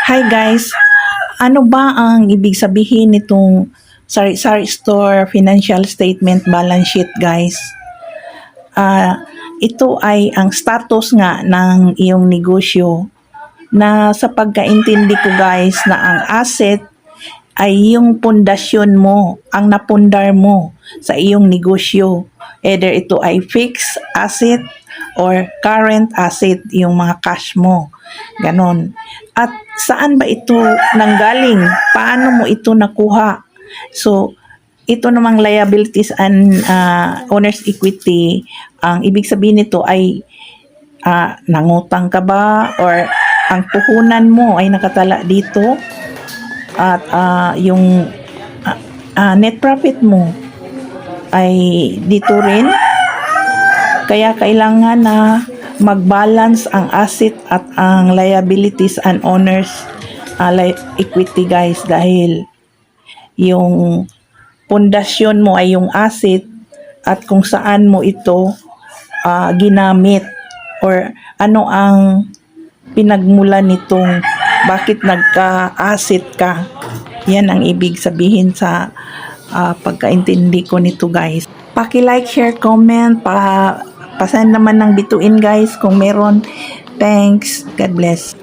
Hi guys, ano ba ang ibig sabihin nitong sari-sari store financial statement balance sheet guys? Ito ay ang status nga ng iyong negosyo na sa pagkaintindi ko guys na ang asset ay yung pundasyon mo, ang napundar mo sa iyong negosyo. Either ito ay fixed asset or current asset, yung mga cash mo. Ganon. At saan ba ito nanggaling? Paano mo ito nakuha? So, ito namang liabilities and owner's equity, ang ibig sabihin nito ay nangutang ka ba or ang puhunan mo ay nakatala dito at yung net profit mo ay dito rin. Kaya kailangan na mag-balance ang asset at ang liabilities and owners equity guys, dahil yung pundasyon mo ay yung asset at kung saan mo ito ginamit or ano ang pinagmulan nitong bakit nagka-asset ka. Yan ang ibig sabihin sa pagkaintindi ko nito guys. Paki-like, share, comment, pasend naman ng bituin guys kung meron. Thanks. God bless.